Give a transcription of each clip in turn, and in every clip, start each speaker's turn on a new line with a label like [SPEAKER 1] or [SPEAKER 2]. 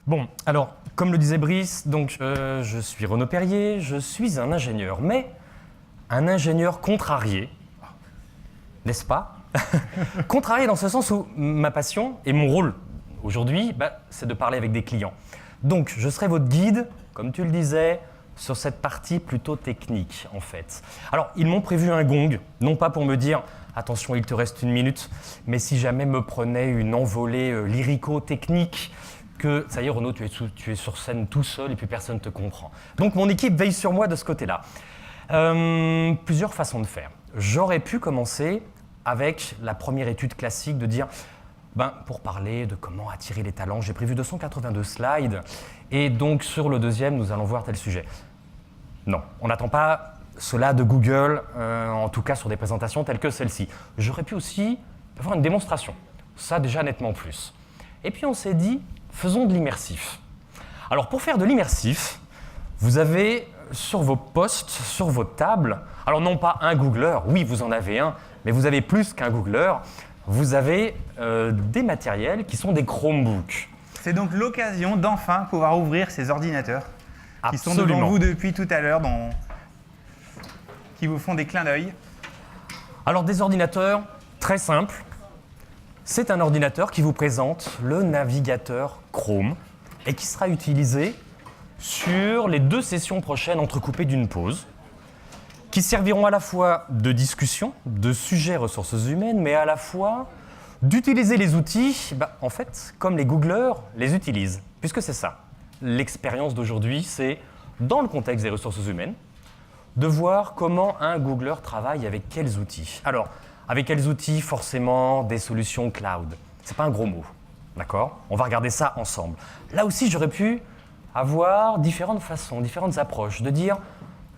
[SPEAKER 1] Bon, alors, comme le disait Brice, donc, je suis Renaud Perrier, je suis un ingénieur, mais un ingénieur contrarié, n'est-ce pas? Contrarié dans ce sens où ma passion et mon rôle aujourd'hui, c'est de parler avec des clients. Donc, je serai votre guide, comme tu le disais, sur cette partie plutôt technique, en fait. Alors, ils m'ont prévu un gong, non pas pour me dire « Attention, il te reste 1 minute », mais si jamais me prenait une envolée lyrico-technique, que ça y est, Renaud, tu es sur scène tout seul et puis personne ne te comprend. Donc, mon équipe veille sur moi de ce côté-là. Plusieurs façons de faire. J'aurais pu commencer avec la première étude classique de dire pour parler de comment attirer les talents, j'ai prévu 282 slides et donc sur le deuxième, nous allons voir tel sujet. Non, on n'attend pas cela de Google, en tout cas sur des présentations telles que celle-ci. J'aurais pu aussi avoir une démonstration, ça déjà nettement plus. Et puis on s'est dit, faisons de l'immersif. Alors pour faire de l'immersif, vous avez sur vos postes, sur vos tables, alors non pas un Googler, oui vous en avez un, mais vous avez plus qu'un Googler, vous avez des matériels qui sont des Chromebooks.
[SPEAKER 2] C'est donc l'occasion d'enfin pouvoir ouvrir ces ordinateurs qui sont
[SPEAKER 1] Absolument.
[SPEAKER 2] devant vous depuis tout à l'heure, qui vous font des clins d'œil.
[SPEAKER 1] Alors des ordinateurs très simples, c'est un ordinateur qui vous présente le navigateur Chrome et qui sera utilisé sur les 2 sessions prochaines entrecoupées d'une pause, qui serviront à la fois de discussion, de sujets ressources humaines, mais à la fois d'utiliser les outils, en fait, comme les Googlers les utilisent. Puisque c'est ça. L'expérience d'aujourd'hui, c'est, dans le contexte des ressources humaines, de voir comment un Googler travaille avec quels outils. Alors, avec quels outils, forcément, des solutions cloud. C'est pas un gros mot, d'accord? On va regarder ça ensemble. Là aussi, j'aurais pu avoir différentes façons, différentes approches, de dire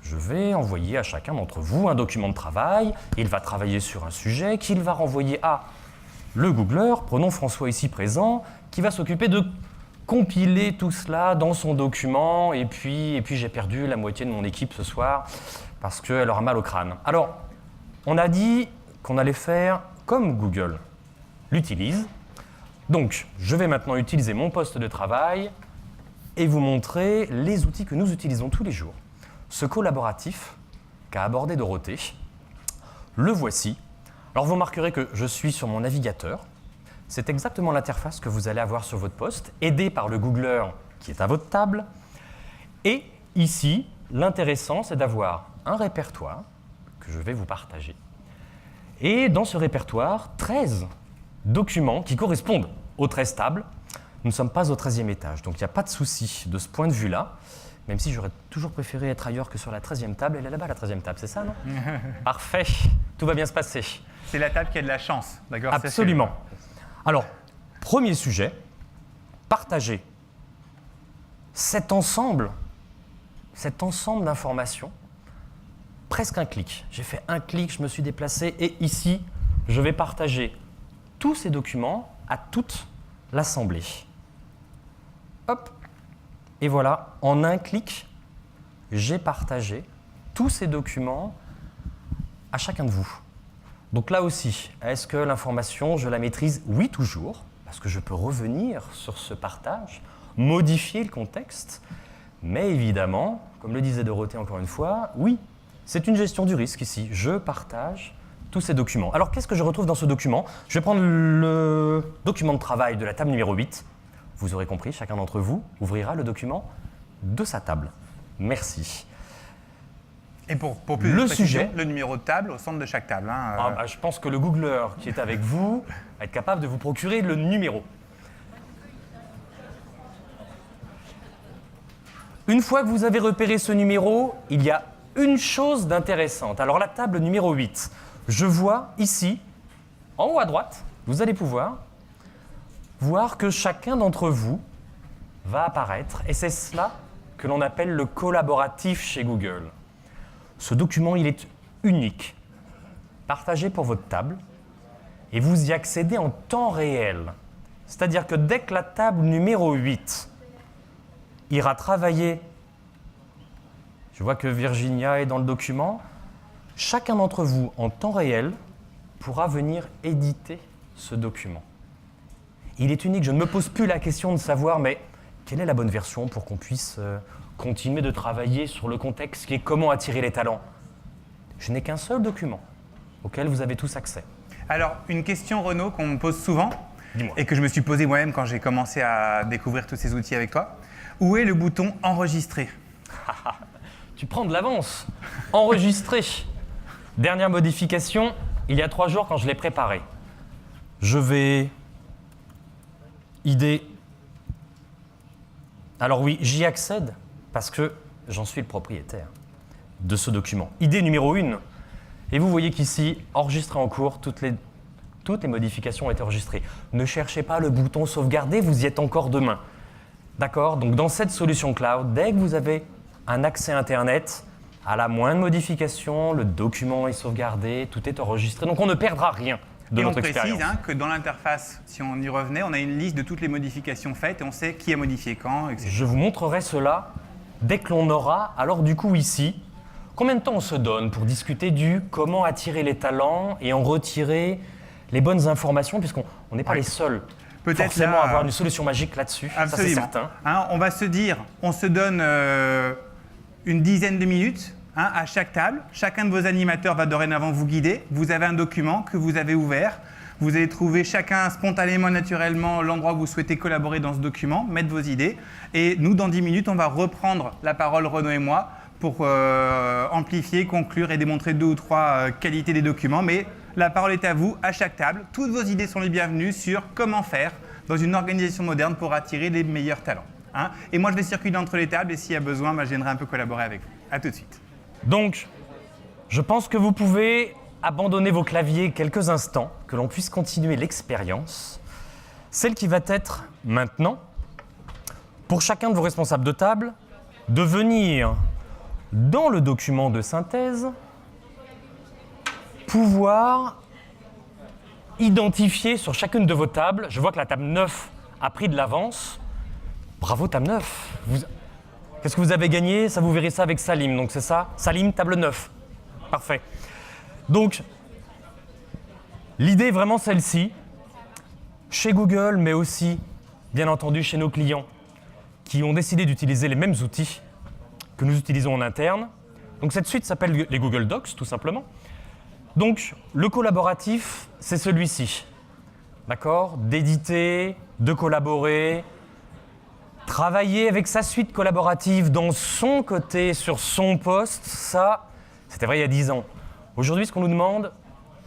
[SPEAKER 1] je vais envoyer à chacun d'entre vous un document de travail, il va travailler sur un sujet qu'il va renvoyer à le Googler, prenons François ici présent, qui va s'occuper de compiler tout cela dans son document, et puis j'ai perdu la moitié de mon équipe ce soir parce qu'elle aura mal au crâne. Alors, on a dit qu'on allait faire comme Google l'utilise, donc je vais maintenant utiliser mon poste de travail et vous montrer les outils que nous utilisons tous les jours. Ce collaboratif qu'a abordé Dorothée, le voici. Alors vous remarquerez que je suis sur mon navigateur. C'est exactement l'interface que vous allez avoir sur votre poste, aidé par le Googler qui est à votre table. Et ici, l'intéressant, c'est d'avoir un répertoire que je vais vous partager. Et dans ce répertoire, 13 documents qui correspondent aux 13 tables. Nous ne sommes pas au 13e étage, donc il n'y a pas de souci de ce point de vue-là. Même si j'aurais toujours préféré être ailleurs que sur la 13e table. Elle est là-bas, la 13e table, c'est ça, non? Parfait, tout va bien se passer.
[SPEAKER 2] C'est la table qui a de la chance, d'accord?
[SPEAKER 1] Absolument. Alors, premier sujet, partager cet ensemble d'informations, presque un clic. J'ai fait un clic, je me suis déplacé et ici, je vais partager tous ces documents à toute l'assemblée. Hop. Et voilà, en un clic, j'ai partagé tous ces documents à chacun de vous. Donc là aussi, est-ce que l'information, je la maîtrise? Oui, toujours, parce que je peux revenir sur ce partage, modifier le contexte, mais évidemment, comme le disait Dorothée encore une fois, oui, c'est une gestion du risque ici. Je partage tous ces documents. Alors qu'est-ce que je retrouve dans ce document? Je vais prendre le document de travail de la table numéro 8. Vous aurez compris, chacun d'entre vous ouvrira le document de sa table. Merci.
[SPEAKER 2] Et pour plus de précision, le numéro de table au centre de chaque table.
[SPEAKER 1] Je pense que le Googler qui est avec vous va être capable de vous procurer le numéro. Une fois que vous avez repéré ce numéro, il y a une chose d'intéressante. Alors la table numéro 8, je vois ici, en haut à droite, vous allez pouvoir voir que chacun d'entre vous va apparaître, et c'est cela que l'on appelle le collaboratif chez Google. Ce document, il est unique, partagé pour votre table, et vous y accédez en temps réel. C'est-à-dire que dès que la table numéro 8 ira travailler, je vois que Virginia est dans le document, chacun d'entre vous, en temps réel, pourra venir éditer ce document. Il est unique, je ne me pose plus la question de savoir, mais quelle est la bonne version pour qu'on puisse continuer de travailler sur le contexte qui est comment attirer les talents? Je n'ai qu'un seul document auquel vous avez tous accès.
[SPEAKER 2] Alors, une question, Renaud, qu'on me pose souvent, et que je me suis posée moi-même quand j'ai commencé à découvrir tous ces outils avec toi. Où est le bouton « Enregistrer » ?
[SPEAKER 1] Tu prends de l'avance. Enregistrer. Dernière modification, il y a 3 jours quand je l'ai préparé. Je vais... idée. Alors oui, j'y accède parce que j'en suis le propriétaire de ce document. Idée numéro 1. Et vous voyez qu'ici, enregistré en cours, toutes les modifications ont été enregistrées. Ne cherchez pas le bouton sauvegarder, vous y êtes encore demain. D'accord? Donc dans cette solution cloud, dès que vous avez un accès Internet, à la moindre modification, le document est sauvegardé, tout est enregistré. Donc on ne perdra rien de notre expérience.
[SPEAKER 2] Et on précise que dans l'interface, si on y revenait, on a une liste de toutes les modifications faites et on sait qui a modifié quand, etc.
[SPEAKER 1] Je vous montrerai cela dès que l'on aura. Alors du coup ici, combien de temps on se donne pour discuter du comment attirer les talents et en retirer les bonnes informations, puisqu'on n'est pas les seuls forcément à avoir une solution magique là-dessus, ça c'est certain.
[SPEAKER 2] On va se dire, on se donne une dizaine de minutes à chaque table. Chacun de vos animateurs va dorénavant vous guider. Vous avez un document que vous avez ouvert. Vous allez trouver chacun spontanément, naturellement, l'endroit où vous souhaitez collaborer dans ce document, mettre vos idées. Et nous, dans 10 minutes, on va reprendre la parole, Renaud et moi, pour amplifier, conclure et démontrer 2 ou 3 qualités des documents. Mais la parole est à vous, à chaque table. Toutes vos idées sont les bienvenues sur comment faire dans une organisation moderne pour attirer les meilleurs talents. Et moi, je vais circuler entre les tables et s'il y a besoin, je viendrai un peu collaborer avec vous. À tout de suite.
[SPEAKER 1] Donc, je pense que vous pouvez abandonner vos claviers quelques instants, que l'on puisse continuer l'expérience. Celle qui va être maintenant, pour chacun de vos responsables de table, de venir dans le document de synthèse, pouvoir identifier sur chacune de vos tables, je vois que la table 9 a pris de l'avance. Bravo table 9. Qu'est-ce que vous avez gagné? Ça, vous verrez ça avec Salim, donc c'est ça? Salim, table 9. Parfait. Donc, l'idée est vraiment celle-ci. Chez Google, mais aussi, bien entendu, chez nos clients qui ont décidé d'utiliser les mêmes outils que nous utilisons en interne. Donc cette suite s'appelle les Google Docs, tout simplement. Donc, le collaboratif, c'est celui-ci. D'accord? D'éditer, de collaborer, travailler avec sa suite collaborative dans son côté, sur son poste, ça, c'était vrai il y a 10 ans. Aujourd'hui, ce qu'on nous demande,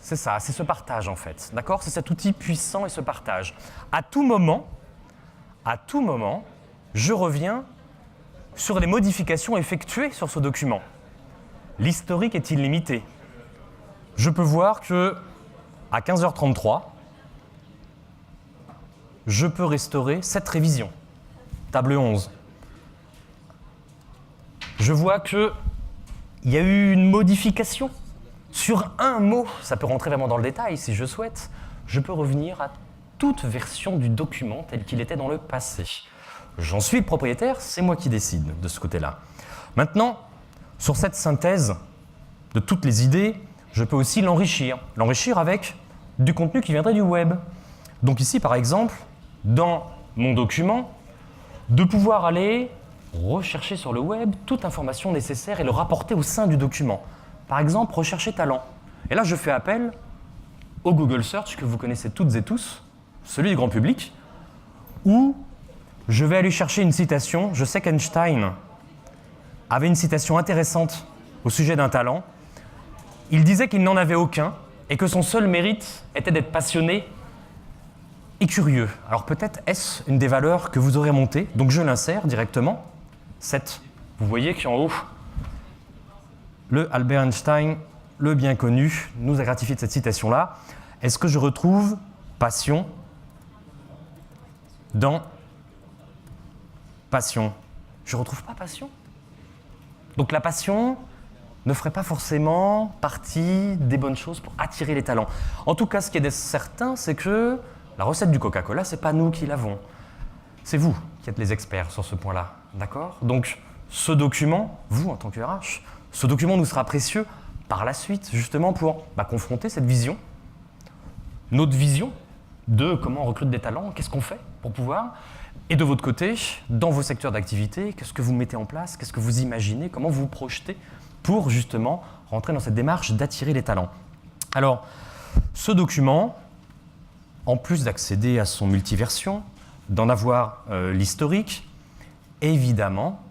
[SPEAKER 1] c'est ça, c'est ce partage en fait. D'accord? C'est cet outil puissant et ce partage. À tout moment, je reviens sur les modifications effectuées sur ce document. L'historique est illimité. Je peux voir que à 15h33, je peux restaurer cette révision. Table 11. Je vois qu'il y a eu une modification sur un mot. Ça peut rentrer vraiment dans le détail si je souhaite. Je peux revenir à toute version du document tel qu'il était dans le passé. J'en suis le propriétaire, c'est moi qui décide de ce côté-là. Maintenant, sur cette synthèse de toutes les idées, je peux aussi l'enrichir. L'enrichir avec du contenu qui viendrait du web. Donc ici, par exemple, dans mon document, de pouvoir aller rechercher sur le web toute information nécessaire et le rapporter au sein du document. Par exemple, rechercher talent. Et là, je fais appel au Google Search que vous connaissez toutes et tous, celui du grand public, où je vais aller chercher une citation. Je sais qu'Einstein avait une citation intéressante au sujet d'un talent. Il disait qu'il n'en avait aucun et que son seul mérite était d'être passionné et curieux. Alors peut-être est-ce une des valeurs que vous aurez montées, donc je l'insère directement. 7. Vous voyez qu'en haut, le Albert Einstein, le bien connu, nous a gratifié de cette citation-là. Est-ce que je retrouve passion dans passion? Je ne retrouve pas passion. Donc la passion ne ferait pas forcément partie des bonnes choses pour attirer les talents. En tout cas, ce qui est certain, c'est que la recette du Coca-Cola, ce n'est pas nous qui l'avons. C'est vous qui êtes les experts sur ce point-là. D'accord? Donc, ce document, vous en tant que RH, ce document nous sera précieux par la suite, justement pour confronter cette vision, notre vision de comment on recrute des talents, qu'est-ce qu'on fait pour pouvoir. Et de votre côté, dans vos secteurs d'activité, qu'est-ce que vous mettez en place, qu'est-ce que vous imaginez, comment vous vous projetez pour justement rentrer dans cette démarche d'attirer les talents. Alors, ce document, en plus d'accéder à son multiversion, d'en avoir l'historique, évidemment,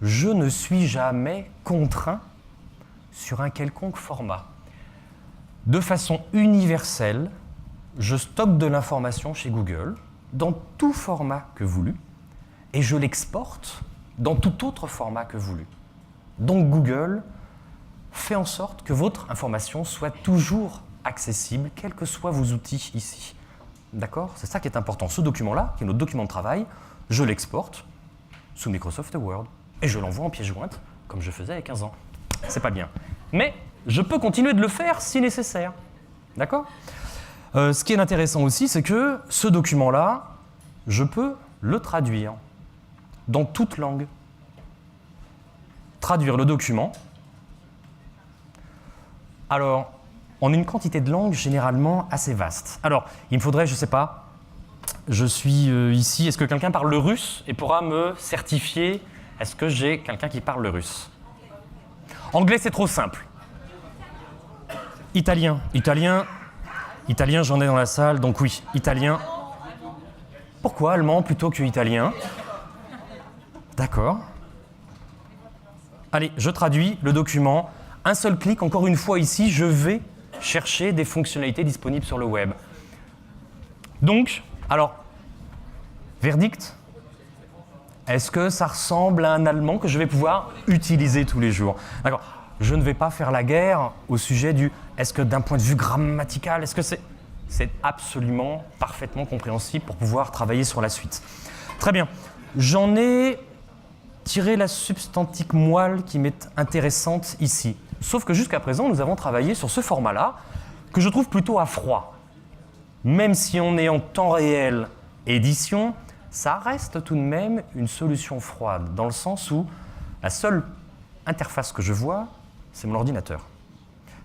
[SPEAKER 1] je ne suis jamais contraint sur un quelconque format. De façon universelle, je stocke de l'information chez Google, dans tout format que voulu, et je l'exporte dans tout autre format que voulu. Donc Google fait en sorte que votre information soit toujours accessible, quels que soient vos outils ici. D'accord ? C'est ça qui est important. Ce document-là, qui est notre document de travail, je l'exporte sous Microsoft Word et je l'envoie en pièce jointe, comme je faisais il y a 15 ans. C'est pas bien. Mais je peux continuer de le faire si nécessaire. D'accord ? Ce qui est intéressant aussi, c'est que ce document-là, je peux le traduire dans toute langue. Traduire le document. Alors, on a une quantité de langues généralement assez vaste. Alors, il me faudrait, je ne sais pas, je suis ici, est-ce que quelqu'un parle le russe et pourra me certifier, est-ce que j'ai quelqu'un qui parle le russe ? Anglais, c'est trop simple. Italien, j'en ai dans la salle, donc oui, italien. Pourquoi allemand plutôt que italien ? D'accord. Allez, je traduis le document. Un seul clic, encore une fois ici, je vais chercher des fonctionnalités disponibles sur le web. Donc, alors, verdict ? Est-ce que ça ressemble à un allemand que je vais pouvoir utiliser tous les jours ? D'accord. Je ne vais pas faire la guerre au sujet du « est-ce que d'un point de vue grammatical, est-ce que c'est… » C'est absolument, parfaitement compréhensible pour pouvoir travailler sur la suite. Très bien. J'en ai tiré la substantique moelle qui m'est intéressante ici. Sauf que jusqu'à présent, nous avons travaillé sur ce format-là, que je trouve plutôt à froid. Même si on est en temps réel édition, ça reste tout de même une solution froide, dans le sens où la seule interface que je vois, c'est mon ordinateur.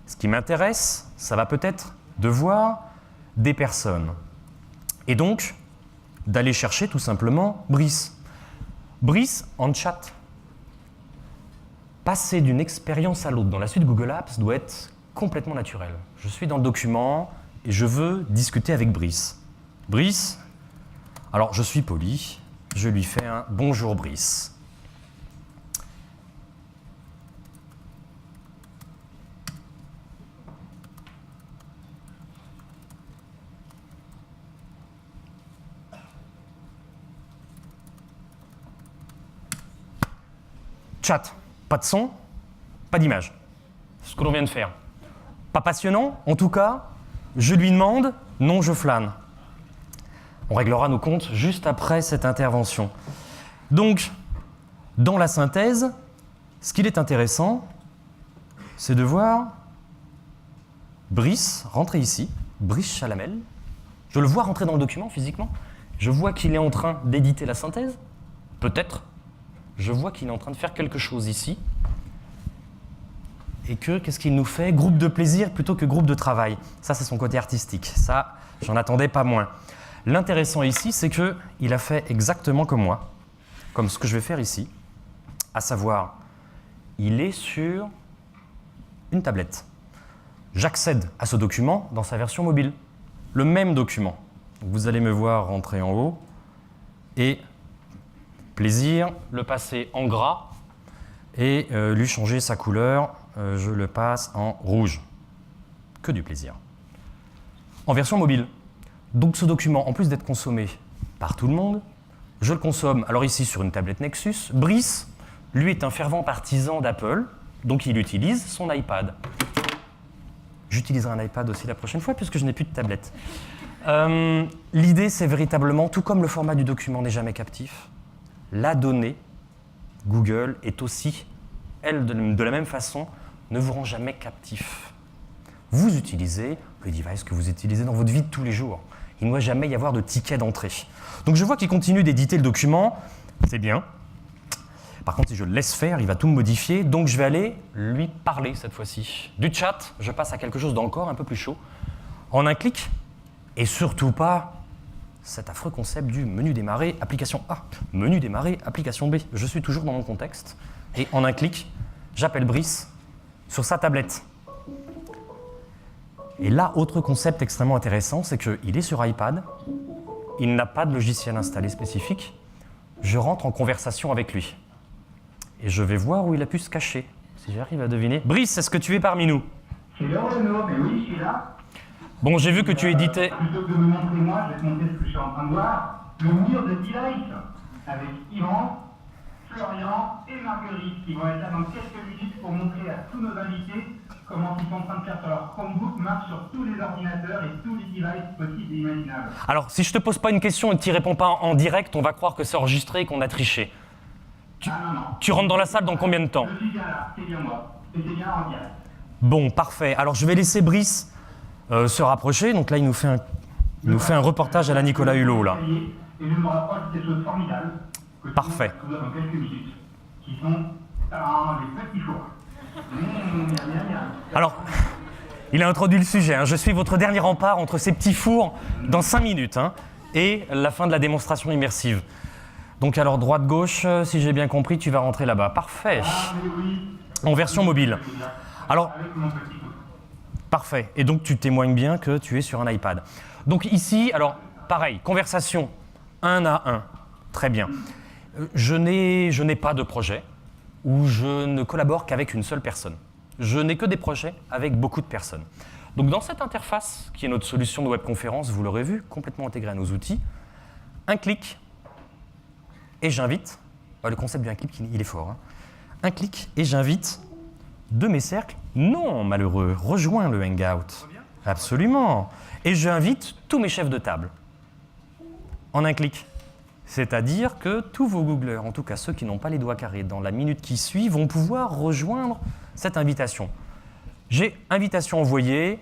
[SPEAKER 1] Ce qui m'intéresse, ça va peut-être de voir des personnes. Et donc, d'aller chercher tout simplement Brice. Brice en chat. Passer d'une expérience à l'autre dans la suite Google Apps doit être complètement naturel. Je suis dans le document et je veux discuter avec Brice. Brice, alors je suis poli, je lui fais un « Bonjour Brice ». Chat, pas de son, pas d'image. C'est ce que l'on vient de faire. Pas passionnant, en tout cas, je lui demande, non, je flâne. On réglera nos comptes juste après cette intervention. Donc, dans la synthèse, ce qu'il est intéressant, c'est de voir Brice rentrer ici, Brice Chalamel. Je le vois rentrer dans le document physiquement. Je vois qu'il est en train d'éditer la synthèse, peut-être. Je vois qu'il est en train de faire quelque chose ici. Et que, qu'est-ce qu'il nous fait ? Groupe de plaisir plutôt que groupe de travail. Ça, c'est son côté artistique. Ça, j'en attendais pas moins. L'intéressant ici, c'est qu'il a fait exactement comme moi, comme ce que je vais faire ici, à savoir, il est sur une tablette. J'accède à ce document dans sa version mobile. Le même document. Vous allez me voir rentrer en haut et plaisir, le passer en gras et lui changer sa couleur. Je le passe en rouge. Que du plaisir. En version mobile. Donc ce document, en plus d'être consommé par tout le monde, je le consomme, alors ici sur une tablette Nexus. Brice, lui, est un fervent partisan d'Apple, donc il utilise son iPad. J'utiliserai un iPad aussi la prochaine fois puisque je n'ai plus de tablette. L'idée, c'est véritablement, tout comme le format du document n'est jamais captif, la donnée, Google, est aussi, elle, de la même façon, ne vous rend jamais captif. Vous utilisez le device que vous utilisez dans votre vie de tous les jours. Il ne doit jamais y avoir de ticket d'entrée. Donc je vois qu'il continue d'éditer le document, c'est bien. Par contre, si je le laisse faire, il va tout me modifier, donc je vais aller lui parler cette fois-ci. Du chat, je passe à quelque chose d'encore un peu plus chaud. En un clic, Et surtout pas cet affreux concept du menu démarrer, application A, menu démarrer, application B. Je suis toujours dans mon contexte. Et en un clic, j'appelle Brice sur sa tablette. Et là, autre concept extrêmement intéressant, c'est qu'il est sur iPad, il n'a pas de logiciel installé spécifique, je rentre en conversation avec lui. Et je vais voir où il a pu se cacher, si j'arrive à deviner. Brice, est-ce que tu es parmi nous?
[SPEAKER 3] C'est là, Renaud, mais oui, je suis là.
[SPEAKER 1] Bon, j'ai vu que tu éditais...
[SPEAKER 3] Plutôt que de me montrer moi, je vais te montrer ce que je suis en train de voir. Le mur de Delight, avec Yvan, Florian et Marguerite, qui vont être là dans quelques minutes pour montrer à tous nos invités comment ils sont en train de faire sur leur Chromebook, marche sur tous les ordinateurs et tous les devices possibles et imaginables.
[SPEAKER 1] Alors, si je te pose pas une question et que tu n'y réponds pas en direct, on va croire que c'est enregistré et qu'on a triché.
[SPEAKER 3] Non.
[SPEAKER 1] Tu rentres dans la salle dans combien de temps?
[SPEAKER 3] Je suis bien là, c'est bien moi. Et c'est bien en direct.
[SPEAKER 1] Bon, parfait. Alors, je vais laisser Brice se rapprocher. Donc là, il nous fait un reportage à la Nicolas Hulot, là.
[SPEAKER 3] Et je me rapproche de ces choses formidables que tu
[SPEAKER 1] Parfait.
[SPEAKER 3] vas découvrir dans quelques minutes, qui sont les petits fours. Bien.
[SPEAKER 1] Alors, il a introduit le sujet. Hein. Je suis votre dernier rempart entre ces petits fours dans 5 minutes et la fin de la démonstration immersive. Donc alors, droite-gauche, si j'ai bien compris, tu vas rentrer là-bas. Parfait.
[SPEAKER 3] Ah, mais oui.
[SPEAKER 1] En version mobile. Alors,
[SPEAKER 3] Avec mon petit coup.
[SPEAKER 1] parfait. Et donc, tu témoignes bien que tu es sur un iPad. Donc ici, alors, pareil, conversation 1 à 1. Très bien. Je n'ai pas de projet où je ne collabore qu'avec une seule personne. Je n'ai que des projets avec beaucoup de personnes. Donc dans cette interface, qui est notre solution de webconférence, vous l'aurez vu, complètement intégrée à nos outils, un clic, et j'invite, le concept d'un clic, il est fort, un clic, et j'invite de mes cercles, non malheureux, rejoins le Hangout. Absolument. Et j'invite tous mes chefs de table, en un clic. C'est-à-dire que tous vos Googlers, en tout cas ceux qui n'ont pas les doigts carrés, dans la minute qui suit, vont pouvoir rejoindre cette invitation. J'ai invitation envoyée.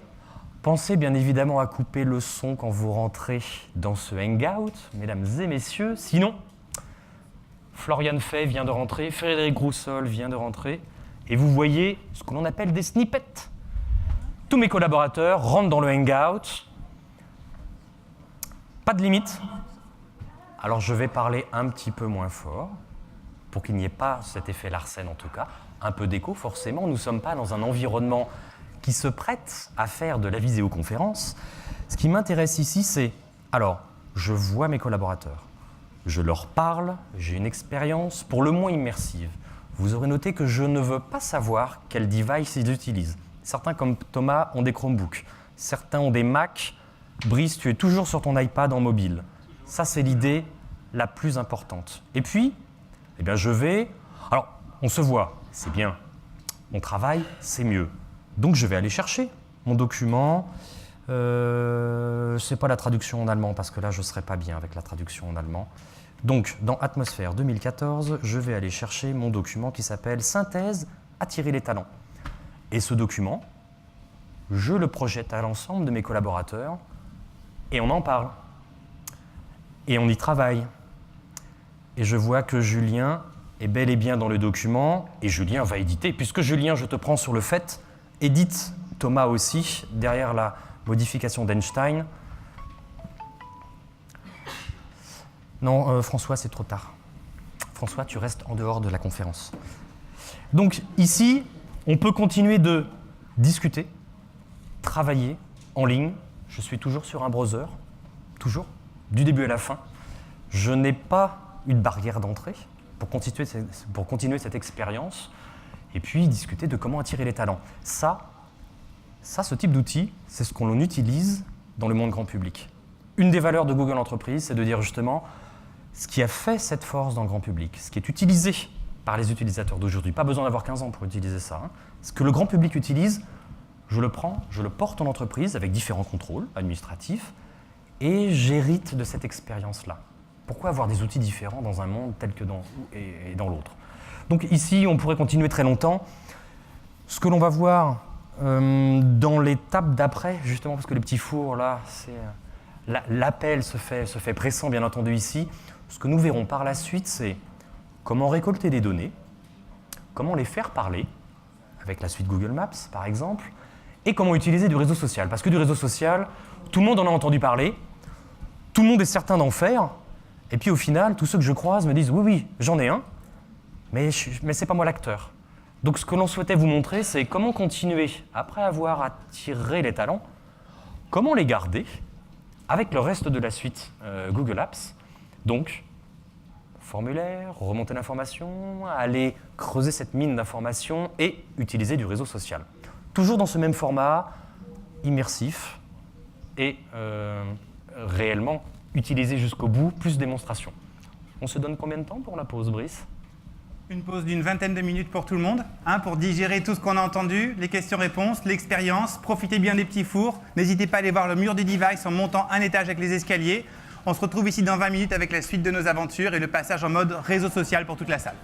[SPEAKER 1] Pensez bien évidemment à couper le son quand vous rentrez dans ce Hangout, mesdames et messieurs. Sinon, Florian Fay vient de rentrer, Frédéric Roussol vient de rentrer, et vous voyez ce que l'on appelle des snippets. Tous mes collaborateurs rentrent dans le Hangout. Pas de limite. Alors je vais parler un petit peu moins fort, pour qu'il n'y ait pas cet effet Larsen en tout cas. Un peu d'écho forcément, nous ne sommes pas dans un environnement qui se prête à faire de la visioconférence. Ce qui m'intéresse ici, c'est, alors, je vois mes collaborateurs, je leur parle, j'ai une expérience pour le moins immersive. Vous aurez noté que je ne veux pas savoir quel device ils utilisent. Certains comme Thomas ont des Chromebooks, certains ont des Mac. Brice, tu es toujours sur ton iPad en mobile. Ça, c'est l'idée la plus importante. Et puis, eh bien, je vais... Alors, on se voit, c'est bien. On travaille, c'est mieux. Donc, je vais aller chercher mon document. C'est pas la traduction en allemand, parce que là, je ne serais pas bien avec la traduction en allemand. Donc, dans Atmosphère 2014, je vais aller chercher mon document qui s'appelle « Synthèse, attirer les talents ». Et ce document, je le projette à l'ensemble de mes collaborateurs et on en parle. Et on y travaille. Et je vois que Julien est bel et bien dans le document, et Julien va éditer. Puisque Julien, je te prends sur le fait, édite Thomas aussi, derrière la modification d'Einstein. Non, François, c'est trop tard. François, tu restes en dehors de la conférence. Donc ici, on peut continuer de discuter, travailler en ligne. Je suis toujours sur un browser, toujours. Du début à la fin, je n'ai pas une barrière d'entrée pour continuer cette expérience et puis discuter de comment attirer les talents. Ça, ce type d'outil, c'est ce qu'on utilise dans le monde grand public. Une des valeurs de Google Entreprise, c'est de dire justement ce qui a fait cette force dans le grand public, ce qui est utilisé par les utilisateurs d'aujourd'hui. Pas besoin d'avoir 15 ans pour utiliser ça. Ce que le grand public utilise, je le prends, je le porte en entreprise avec différents contrôles administratifs, et j'hérite de cette expérience-là. Pourquoi avoir des outils différents dans un monde tel que dans l'autre? Donc ici, on pourrait continuer très longtemps. Ce que l'on va voir dans l'étape d'après, justement parce que les petits fours, là, l'appel se fait pressant, bien entendu, ici. Ce que nous verrons par la suite, c'est comment récolter des données, comment les faire parler, avec la suite Google Maps, par exemple, et comment utiliser du réseau social. Parce que du réseau social, tout le monde en a entendu parler, tout le monde est certain d'en faire, et puis au final, tous ceux que je croise me disent « oui, j'en ai un, mais c'est pas moi l'acteur ». Donc ce que l'on souhaitait vous montrer, c'est comment continuer, après avoir attiré les talents, comment les garder avec le reste de la suite Google Apps. Donc, formulaire, remonter l'information, aller creuser cette mine d'informations et utiliser du réseau social. Toujours dans ce même format, immersif et réellement utilisé jusqu'au bout, plus démonstration. On se donne combien de temps pour la pause, Brice ?
[SPEAKER 2] Une pause d'une 20aine de minutes pour tout le monde, pour digérer tout ce qu'on a entendu, les questions-réponses, l'expérience. Profitez bien des petits fours. N'hésitez pas à aller voir le mur du device en montant un étage avec les escaliers. On se retrouve ici dans 20 minutes avec la suite de nos aventures et le passage en mode réseau social pour toute la salle.